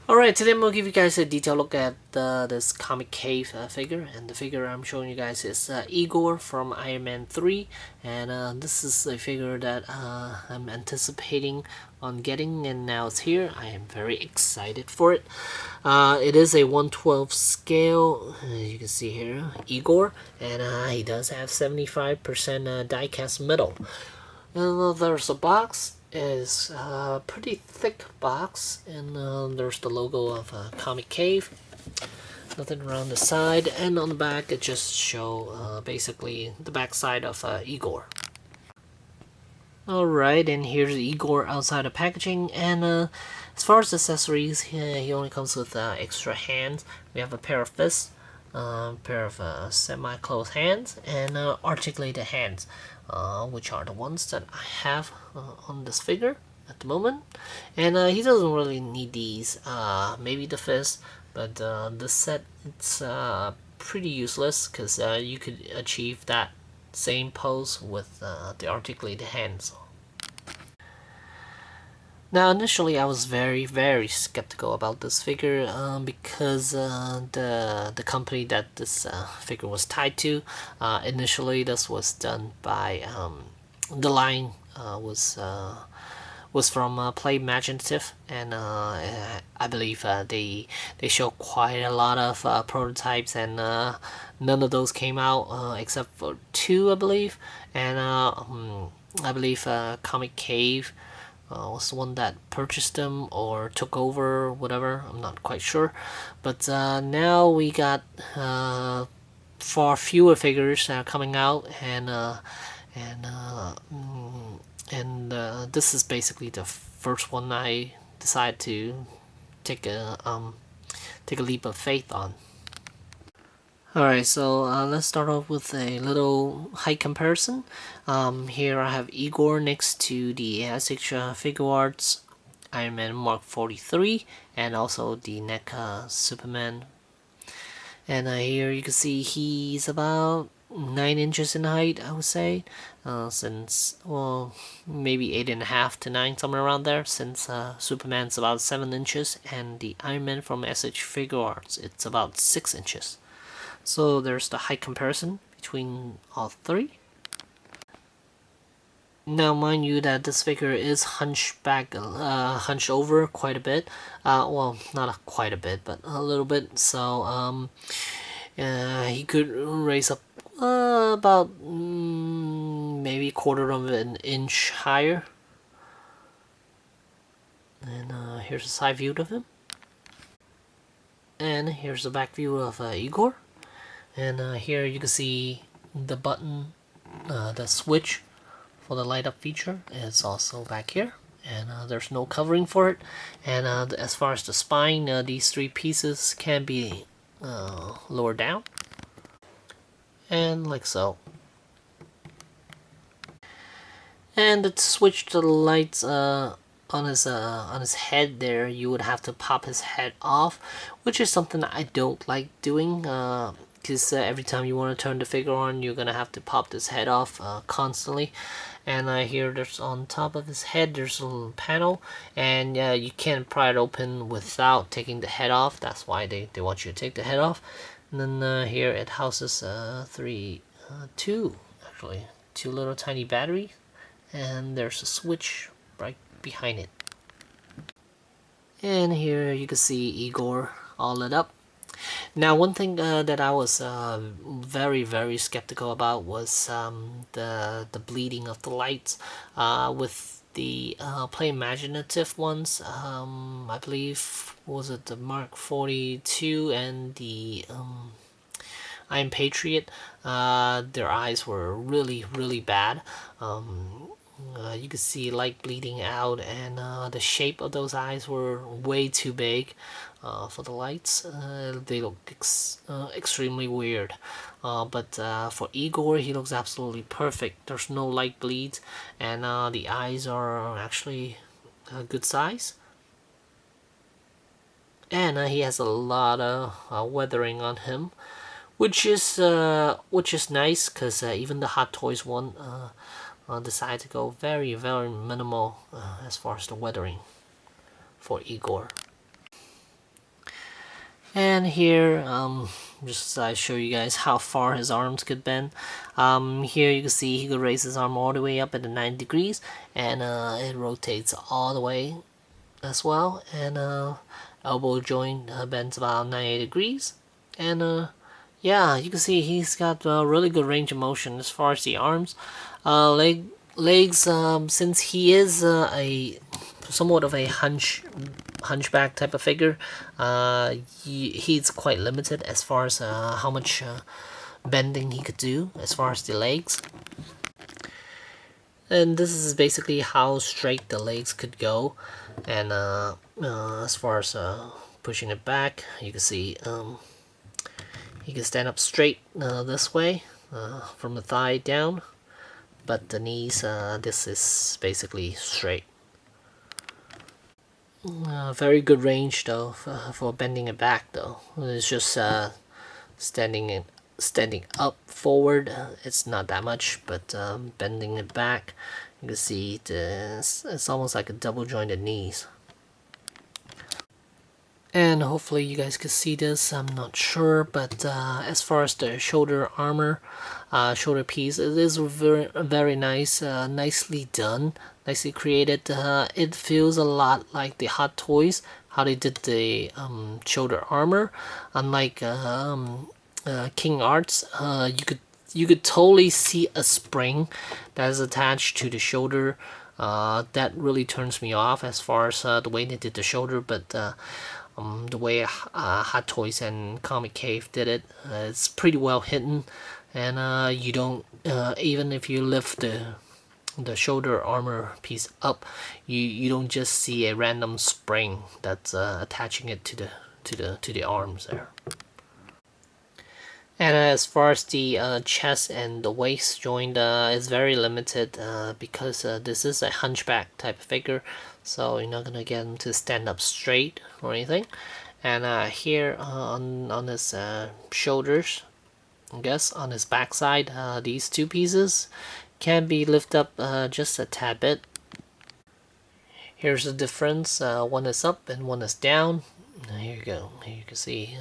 Alright, today I'm going to give you guys a detailed look at this Comicave figure, and the figure I'm showing you guys is Igor from Iron Man 3, and this is a figure that I'm anticipating on getting, and now it's here. I am very excited for it. It is a 1/12 scale, as you can see here, Igor, and he does have 75% diecast metal. And there's a box. Is a pretty thick box, and there's the logo of Comicave. Nothing around the side, and on the back it just show basically the back side of Igor. Alright, and here's Igor outside the packaging, and as far as accessories, he only comes with extra hands. We have a pair of fists, pair of semi-closed hands, and articulated hands, which are the ones that I have on this figure at the moment. And he doesn't really need these, maybe the fist, but this set, it's pretty useless because you could achieve that same pose with the articulated hands. Now, initially, I was very skeptical about this figure because the company that this figure was tied to. Initially, this was done by the line was from Play Imaginative, and I believe they show quite a lot of prototypes, and none of those came out except for two, I believe, and I believe Comicave was the one that purchased them or took over, whatever. I'm not quite sure, but now we got far fewer figures coming out, and this is basically the first one I decided to take a leap of faith on. Alright, so let's start off with a little height comparison. Here I have Igor next to the SH Figure Arts Iron Man Mark 43, and also the NECA Superman. And here you can see he's about 9 inches in height, I would say, since, well, maybe 8.5 to 9, somewhere around there, since Superman's about 7 inches, and the Iron Man from SH Figure Arts, it's about 6 inches. So there's the height comparison between all three. Now, mind you that this figure is hunched over quite a bit. Well, not quite a bit, but a little bit. So he could raise up about maybe a quarter of an inch higher. And here's a side view of him. And here's the back view of Igor. And here you can see the button, the switch for the light up feature is also back here, and there's no covering for it. And as far as the spine, these three pieces can be lowered down, and like so. And to switch the lights on his head there, you would have to pop his head off, which is something I don't like doing. Because every time you want to turn the figure on, you're gonna have to pop this head off constantly. And here there's on top of his head there's a little panel, and you can't pry it open without taking the head off. That's why they want you to take the head off. And then here it houses two little tiny batteries, and there's a switch right behind it. And here you can see Igor all lit up. Now, one thing that I was very skeptical about was the bleeding of the lights. With the Play Imaginative ones, I believe, was it the Mark 42 and the Iron Patriot, their eyes were really bad. You could see light bleeding out, and the shape of those eyes were way too big for the lights. They look extremely weird. But for Igor, he looks absolutely perfect. There's no light bleeds, and the eyes are actually a good size. And he has a lot of weathering on him, which is nice, because even the Hot Toys one decided to go very minimal as far as the weathering for Igor. And here, just I show you guys how far his arms could bend. Here you can see he could raise his arm all the way up at the 90 degrees, and it rotates all the way as well. And elbow joint bends about 98 degrees. And yeah, you can see he's got a really good range of motion as far as the arms. Legs, since he is a somewhat of a hunchback type of figure, he's quite limited as far as how much bending he could do as far as the legs. And this is basically how straight the legs could go. And as far as pushing it back, you can see he can stand up straight this way from the thigh down, but the knees, this is basically straight. Very good range though for bending it back though. It's just standing up forward. It's not that much, but bending it back, you can see it's almost like a double jointed knees. And hopefully you guys can see this. I'm not sure, but as far as the shoulder armor, shoulder piece, it is very nice, nicely done, nicely created. It feels a lot like the Hot Toys, how they did the shoulder armor. Unlike King Arts, you could totally see a spring that is attached to the shoulder. That really turns me off as far as the way they did the shoulder, but the way Hot Toys and Comicave did it, it's pretty well hidden, and you don't even if you lift the shoulder armor piece up, you don't just see a random spring that's attaching it to the arms there. And as far as the chest and the waist joint is very limited because this is a hunchback type of figure, so you're not gonna get him to stand up straight or anything. And here on his shoulders, I guess on his backside, these two pieces can be lifted up just a tad bit. Here's the difference. One is up and one is down. Here you go. Here you can see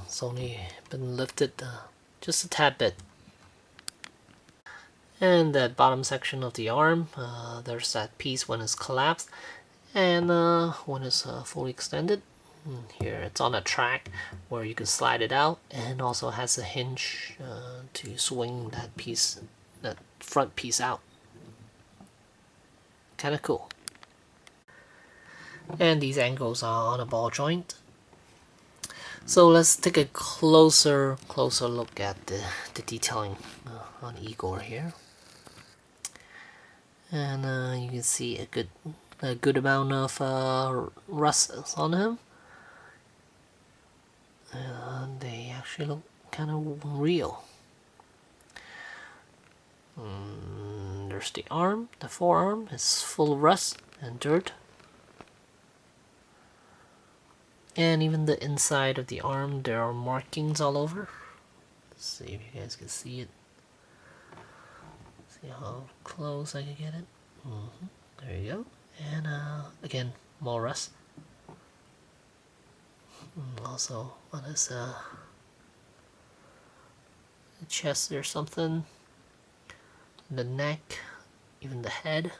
it's only been lifted just a tad bit. And the bottom section of the arm, there's that piece when it's collapsed, and when it's fully extended. And here it's on a track where you can slide it out, and also has a hinge to swing that piece, that front piece out. Kind of cool. And these angles are on a ball joint. So let's take a closer look at the detailing on Igor here. And you can see a good amount of rust on him. And they actually look kind of real. There's the arm, the forearm is full of rust and dirt. And even the inside of the arm, there are markings all over. Let's see if you guys can see it. See how close I can get it. There you go. And again, more rust. Also on his chest there's something. The neck, even the head.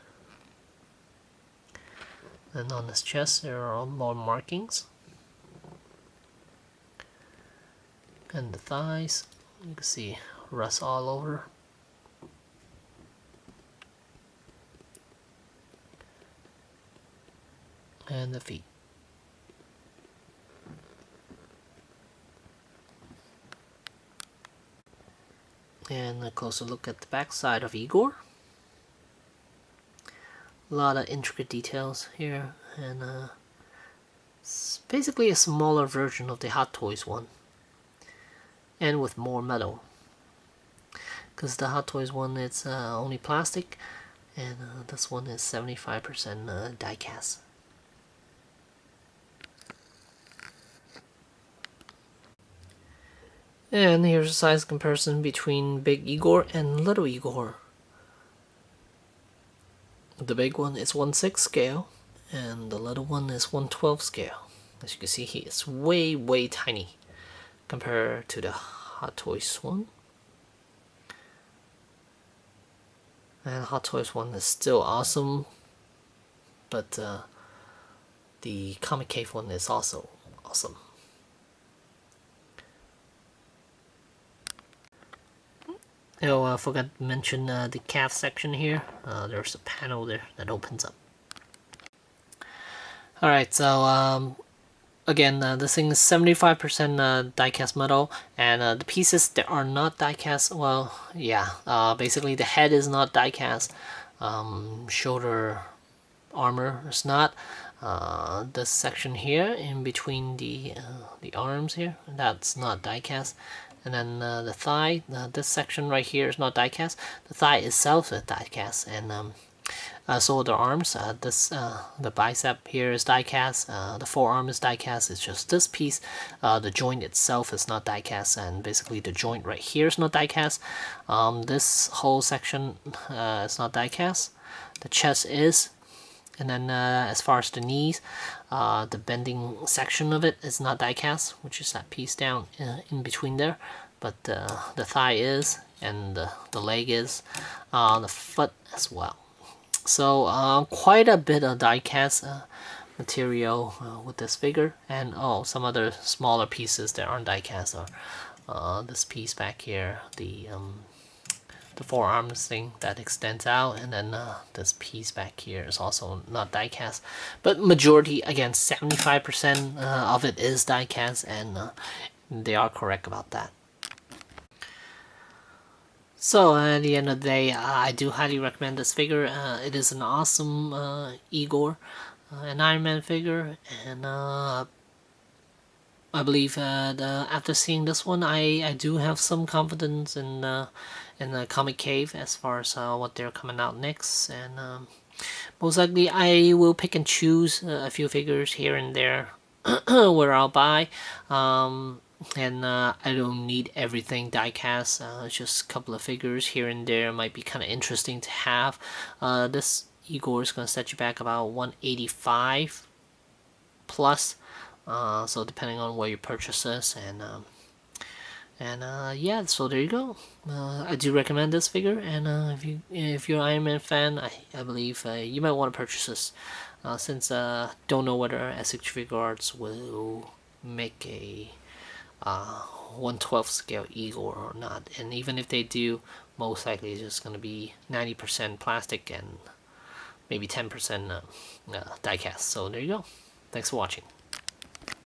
And on his chest there are more markings. And the thighs, you can see rust all over. And the feet. And a closer look at the back side of Igor. A lot of intricate details here, and it's basically a smaller version of the Hot Toys one. And with more metal, because the Hot Toys one, it's only plastic, and this one is 75% die-cast. And here's a size comparison between Big Igor and Little Igor. The big one is 1/6 scale, and the little one is 1/12 scale. As you can see, it's way tiny compared to the Hot Toys one. And Hot Toys one is still awesome, but the Comicave one is also awesome. Oh, I forgot to mention the calf section here. There's a panel there that opens up. Alright, so again, this thing is 75% diecast metal, and the pieces that are not diecast, well, yeah, basically the head is not diecast, shoulder armor is not. This section here in between the arms here, that's not diecast. And then the thigh, this section right here is not diecast. The thigh itself is diecast, and so the arms, the bicep here is diecast. The forearm is diecast. It's just this piece. The joint itself is not diecast, and basically the joint right here is not diecast. This whole section is not diecast. The chest is. And then as far as the knees, the bending section of it is not diecast, which is that piece down in between there. But the thigh is, and the leg is, the foot as well. So quite a bit of diecast material with this figure. And some other smaller pieces that aren't diecast are this piece back here, the forearms thing that extends out, and then this piece back here is also not diecast, but majority, again, 75% of it is diecast, and they are correct about that. So at the end of the day, I do highly recommend this figure. It is an awesome Igor, an Iron Man figure, and I believe after seeing this one, I do have some confidence in the Comicave as far as what they're coming out next, and most likely I will pick and choose a few figures here and there where I'll buy, and I don't need everything diecast. Just a couple of figures here and there might be kind of interesting to have. This Igor is going to set you back about 185 plus. So depending on where you purchase this, and yeah, so there you go. I do recommend this figure, and if you're an Iron Man fan, I believe you might want to purchase this. Since don't know whether SH Figure Arts will make a 1/12 scale Igor or not, and even if they do, most likely it's just going to be 90% plastic and maybe 10% diecast. So there you go. Thanks for watching.